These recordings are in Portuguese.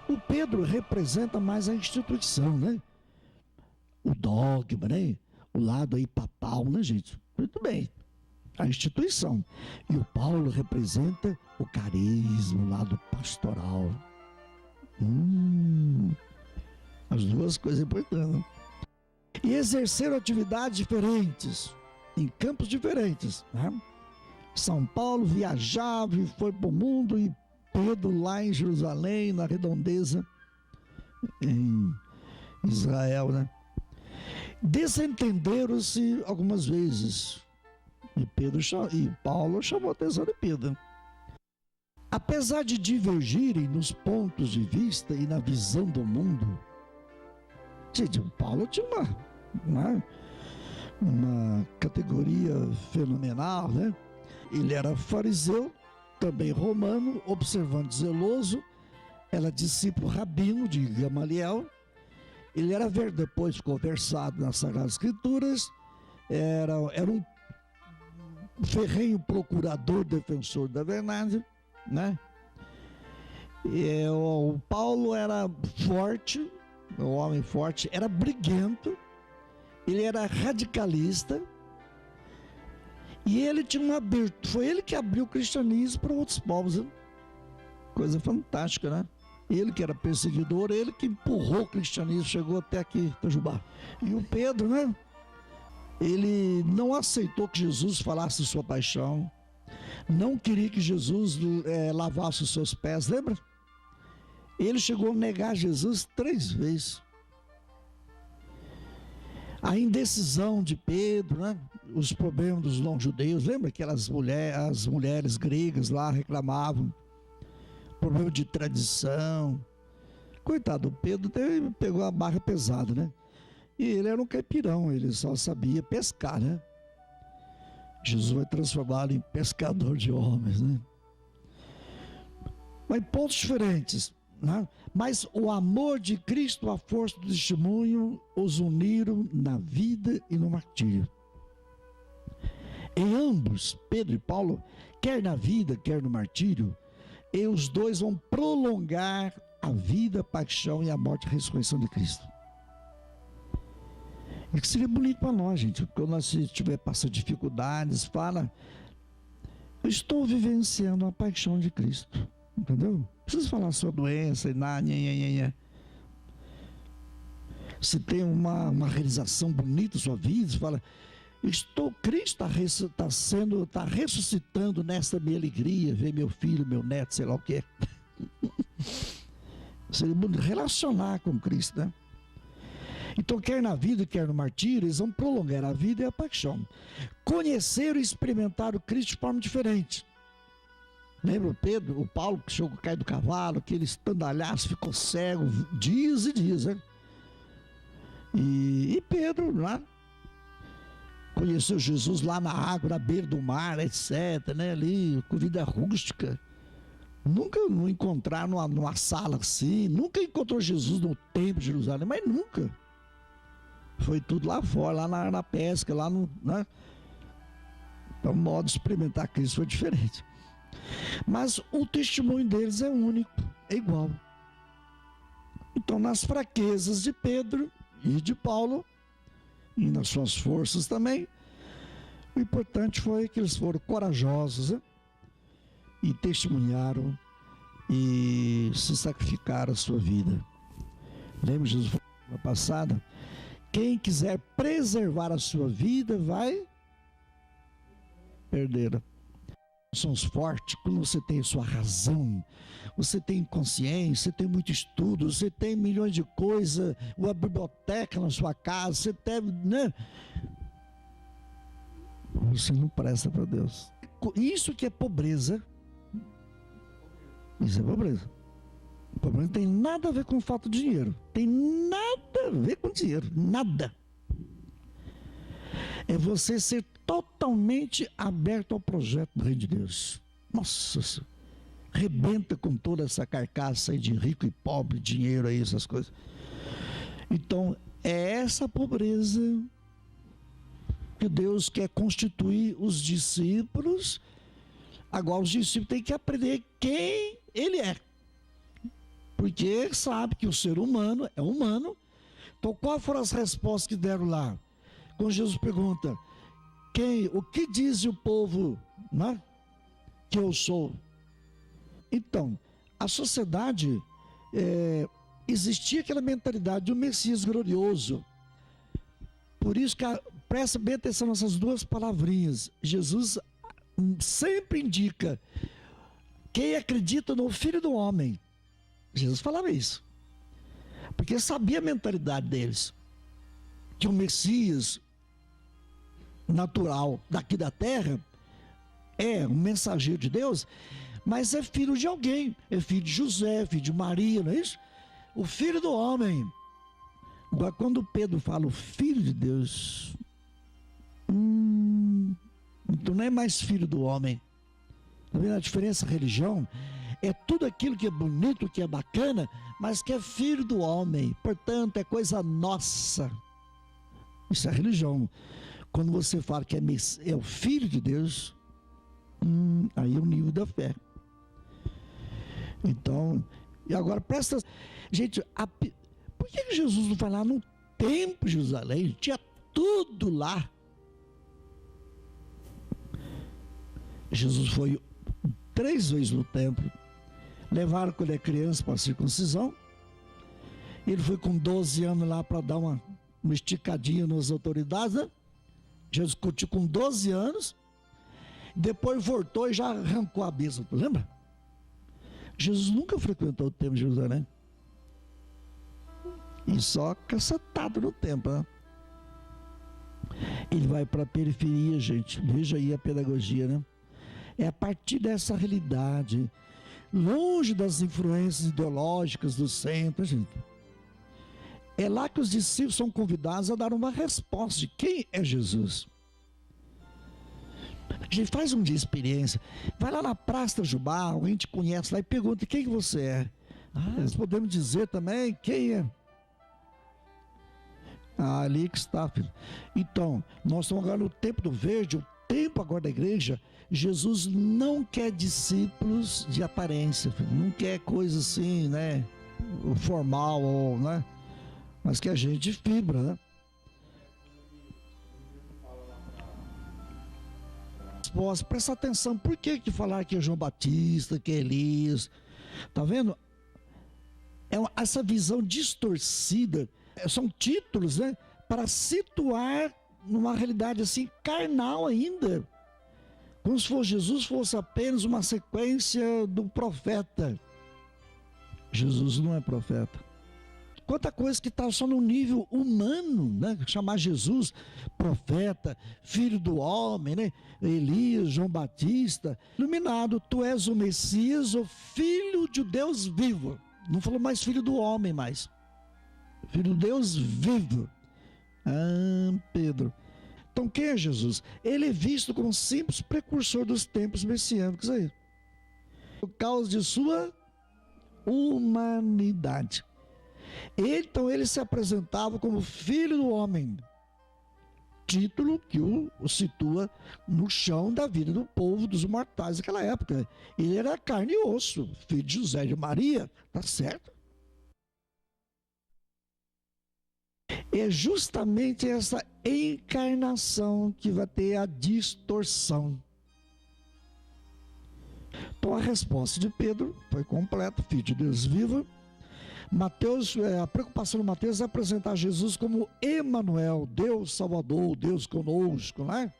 O Pedro representa mais a instituição, né? O dogma, né? O lado aí papal, né, gente? Muito bem. A instituição. E o Paulo representa o carisma, o lado pastoral. As duas coisas importantes. E exerceram atividades diferentes, em campos diferentes, né? São Paulo viajava e foi para o mundo, e Pedro lá em Jerusalém, na redondeza, em Israel, né? Desentenderam-se algumas vezes, e Paulo chamou a atenção de Pedro. Apesar de divergirem nos pontos de vista e na visão do mundo, gente, Paulo tinha uma categoria fenomenal, né? Ele era fariseu, também romano, observante zeloso, era discípulo rabino de Gamaliel. Ele era depois ficou versado nas Sagradas Escrituras, era um ferrenho procurador, defensor da verdade, né? O Paulo era forte, um homem forte, era briguento, ele era radicalista, e ele tinha uma abertura, foi ele que abriu o cristianismo para outros povos, né? Coisa fantástica, né? Ele que era perseguidor, ele que empurrou o cristianismo, chegou até aqui, Itajubá. E o Pedro, né? Ele não aceitou que Jesus falasse de sua paixão, não queria que Jesus lavasse os seus pés, lembra? Ele chegou a negar Jesus 3 vezes. A indecisão de Pedro, né? Os problemas dos não-judeus, lembra que as mulheres gregas lá reclamavam, problema de tradição. Coitado, Pedro pegou a barra pesada, né? E ele era um caipirão, ele só sabia pescar, né? Jesus vai transformá-lo em pescador de homens, né? Mas em pontos diferentes, né? Mas o amor de Cristo, a força do testemunho, os uniram na vida e no martírio. Em ambos, Pedro e Paulo, quer na vida, quer no martírio, e os dois vão prolongar a vida, a paixão e a morte e a ressurreição de Cristo. E que seria bonito para nós, gente, quando nós estiver passando dificuldades, fala, eu estou vivenciando a paixão de Cristo, entendeu? Não precisa falar sua doença e nada, se tem uma realização bonita na sua vida, você fala, Cristo está ressuscitando nessa minha alegria, ver meu filho, meu neto, sei lá o que. Seria bonito relacionar com Cristo, né? Então, quer na vida, quer no martírio, eles vão prolongar a vida e a paixão. Conheceram e experimentaram Cristo de forma diferente. Lembra o Paulo que chegou a cair do cavalo, aquele estandalhaço, ficou cego dias e dias, né? E Pedro lá conheceu Jesus lá na água, na beira do mar, etc, né? Ali, com vida rústica. Nunca não encontraram numa sala assim, nunca encontrou Jesus no templo de Jerusalém, mas nunca. Foi tudo lá fora, lá na pesca, lá no, né? Então, o modo de experimentar Cristo foi diferente. Mas o testemunho deles é único, é igual. Então, nas fraquezas de Pedro e de Paulo, e nas suas forças também, o importante foi que eles foram corajosos, né? E testemunharam e se sacrificaram a sua vida. Lembra Jesus falou na passada? Quem quiser preservar a sua vida vai perder. Somos fortes quando você tem sua razão, você tem consciência, você tem muito estudo, você tem milhões de coisas, uma biblioteca na sua casa, você tem, né? Você não presta para Deus. Isso que é pobreza. Isso é pobreza. O problema não tem nada a ver com o fato de dinheiro. Tem nada a ver com dinheiro. Nada. É você ser totalmente aberto ao projeto do Reino de Deus. Nossa, rebenta com toda essa carcaça aí de rico e pobre, dinheiro aí, essas coisas. Então, é essa pobreza que Deus quer constituir os discípulos. Agora, os discípulos têm que aprender quem Ele é. Porque sabe que o ser humano é humano. Então, quais foram as respostas que deram lá? Quando Jesus pergunta, o que diz o povo, né, que eu sou? Então, a sociedade, existia aquela mentalidade do Messias glorioso. Por isso que presta bem atenção nessas duas palavrinhas. Jesus sempre indica quem acredita no Filho do Homem. Jesus falava isso, porque sabia a mentalidade deles, que o Messias natural daqui da terra é um mensageiro de Deus, mas é filho de alguém, é filho de José, filho de Maria, não é isso? O Filho do Homem. Agora, quando Pedro fala o Filho de Deus, então não é mais filho do homem. Tá vendo a diferença? Religião é tudo aquilo que é bonito, que é bacana, mas que é filho do homem, portanto é coisa nossa. Isso é religião. Quando você fala que é o Filho de Deus, aí é o nível da fé. Então, e agora presta, gente, por que Jesus não vai lá no templo de Jerusalém? Tinha tudo lá. Jesus foi 3 vezes no templo. Levaram quando é criança para a circuncisão. Ele foi com 12 anos lá para dar uma esticadinha nas autoridades, né? Jesus curtiu com 12 anos. Depois voltou e já arrancou a bênção. Lembra? Jesus nunca frequentou o templo de Jerusalém. E só cacetado no templo, né? Ele vai para a periferia, gente. Veja aí a pedagogia, né? É a partir dessa realidade, longe das influências ideológicas do centro, gente. É lá que os discípulos são convidados a dar uma resposta de quem é Jesus. A gente faz um dia de experiência, vai lá na Praça da Jubá, alguém te conhece lá e pergunta quem que você é. Nós podemos dizer também quem é. Ali que está, filho. Então, nós estamos agora no tempo do verde, o tempo agora da igreja. Jesus não quer discípulos de aparência, filho. Não quer coisa assim, né, formal, ou, né, mas que a gente de fibra, né? Presta atenção, por que falar que é João Batista, que é Elias? Tá vendo? Essa visão distorcida, são títulos, né, para situar numa realidade assim, carnal ainda. Como se Jesus fosse apenas uma sequência do profeta. Jesus não é profeta. Quanta coisa que está só no nível humano, né? Chamar Jesus profeta, filho do homem, né? Elias, João Batista. Iluminado, tu és o Messias, o filho de Deus vivo. Não falou mais filho do homem mais. Filho de Deus vivo. Pedro. Então quem é Jesus? Ele é visto como um simples precursor dos tempos messiânicos aí. Por causa de sua humanidade. Então ele se apresentava como filho do homem. Título que o situa no chão da vida do povo, dos mortais daquela época. Ele era carne e osso, filho de José e de Maria, tá certo? É justamente essa encarnação que vai ter a distorção. Então a resposta de Pedro foi completa, filho de Deus vivo. Mateus, a preocupação de Mateus é apresentar Jesus como Emanuel, Deus Salvador, Deus conosco, né?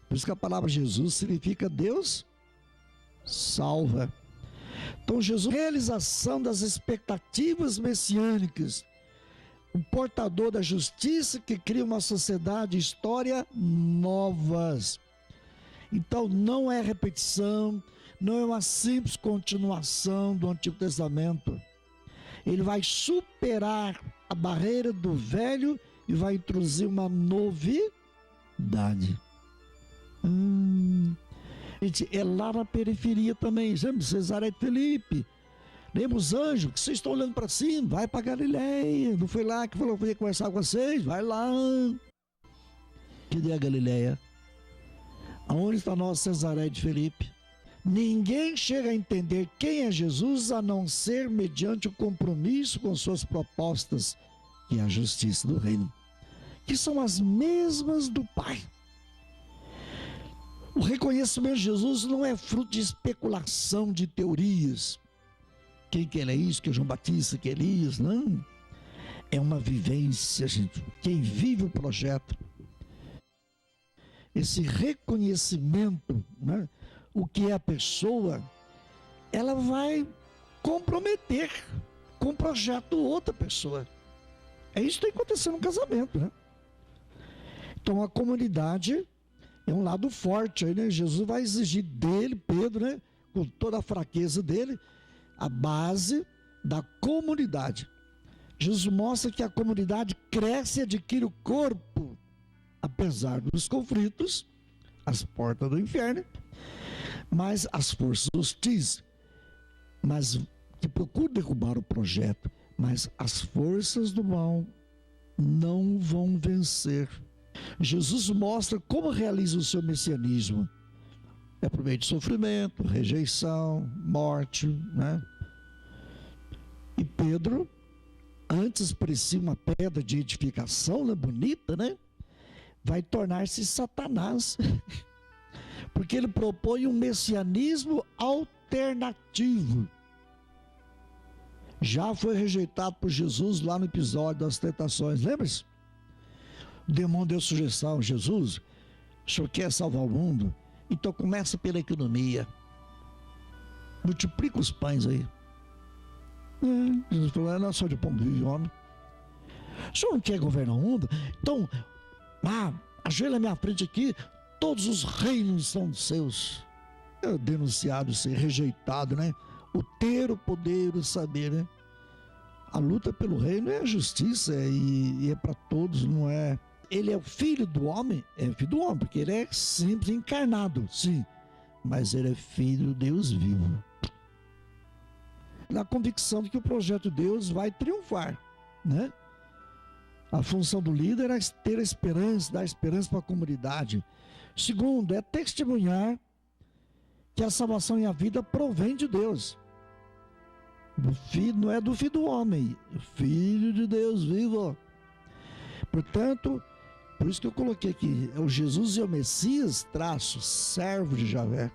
Por isso que a palavra Jesus significa Deus salva. Então Jesus, realização das expectativas messiânicas, o portador da justiça que cria uma sociedade e história novas. Então não é repetição, não é uma simples continuação do Antigo Testamento. Ele vai superar a barreira do velho e vai introduzir uma novidade. Gente, é lá na periferia também, sabe? Cesaré de Filipe. Lembra os anjos que vocês estão olhando para cima? Vai para Galileia. Não foi lá que falou que ia conversar com vocês? Vai lá. Cadê a Galileia? Aonde está nosso Cesaré de Filipe? Ninguém chega a entender quem é Jesus a não ser mediante o compromisso com suas propostas e a justiça do reino, que são as mesmas do Pai. O reconhecimento de Jesus não é fruto de especulação de teorias. Quem que ele é isso, que é João Batista, que é Elias, não. É uma vivência, gente. Quem vive o projeto, esse reconhecimento, né, o que é a pessoa, ela vai comprometer com o projeto outra pessoa. É isso que tem que acontecer no casamento, né? Então a comunidade é um lado forte aí, né? Jesus vai exigir dele, Pedro, né, com toda a fraqueza dele, a base da comunidade. Jesus mostra que a comunidade cresce e adquire o corpo, apesar dos conflitos, as portas do inferno, mas as forças hostis, mas que procuram derrubar o projeto, mas as forças do mal não vão vencer. Jesus mostra como realiza o seu messianismo. É por meio de sofrimento, rejeição, morte, né? E Pedro, antes parecia uma pedra de edificação, né? Bonita, né? Vai tornar-se Satanás, porque ele propõe um messianismo alternativo. Já foi rejeitado por Jesus lá no episódio das tentações, lembra-se? O demônio deu sugestão: Jesus, o senhor quer salvar o mundo? Então começa pela economia, multiplica os pães aí. Jesus falou: não é só de pão vive homem. O senhor não quer governar o mundo? Então, ajoelha na minha frente aqui, todos os reinos são seus. É denunciado, ser rejeitado, né? O ter o poder, o saber, né? A luta pelo reino é a justiça e é para todos, não é? Ele é o filho do homem, é filho do homem, porque ele é simples encarnado, sim, mas ele é filho do Deus vivo. Na convicção de que o projeto de Deus vai triunfar, né? A função do líder é ter a esperança, dar esperança para a comunidade. Segundo, é testemunhar que a salvação e a vida provém de Deus. Do filho, não é do filho do homem, é o filho de Deus vivo. Portanto, por isso que eu coloquei aqui, é o Jesus e o Messias, servo de Javé.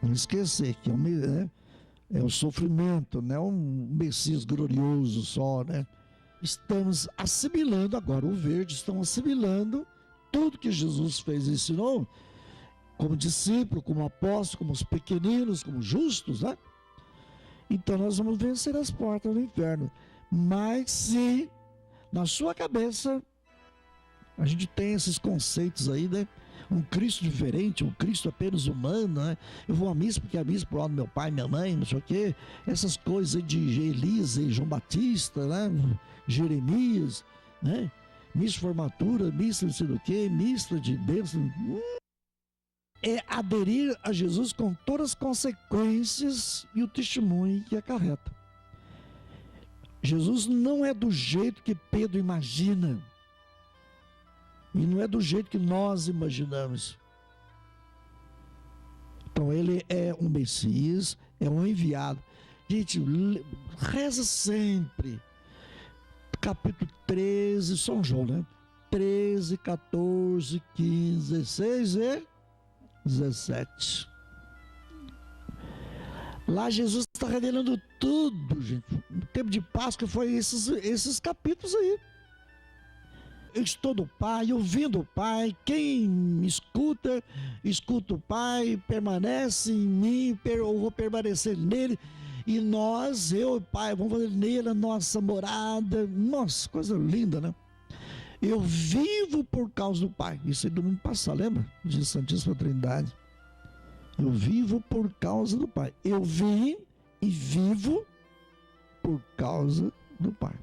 Não esquecer que é o sofrimento, não é um Messias glorioso só, né? Estamos assimilando agora, o verde, estão assimilando tudo que Jesus fez e ensinou, como discípulo, como apóstolo, como os pequeninos, como justos, né? Então nós vamos vencer as portas do inferno. Mas se na sua cabeça a gente tem esses conceitos aí, né? Um Cristo diferente, um Cristo apenas humano, né? Eu vou à missa porque a missa por lado do meu pai, minha mãe, não sei o quê. Essas coisas aí de Elias e João Batista, né? Jeremias, né? Missa de formatura, missa de sei do quê, missa de bênção. É aderir a Jesus com todas as consequências e o testemunho que acarreta. Jesus não é do jeito que Pedro imagina. E não é do jeito que nós imaginamos. Então ele é um Messias, é um enviado. Gente, reza sempre. Capítulo 13, São João, né? 13, 14, 15, 16 e 17. Lá Jesus está revelando tudo, gente. No tempo de Páscoa foi esses capítulos aí. Eu estou do Pai, ouvindo o Pai. Quem me escuta, escuta o Pai, permanece em mim, eu vou permanecer nele. E nós, eu e o Pai, vamos fazer nele a nossa morada. Nossa, coisa linda, né? Eu vivo por causa do Pai. Isso aí domingo passado, lembra? De Santíssima Trindade. Eu vivo por causa do Pai. Eu vim e vivo por causa do Pai.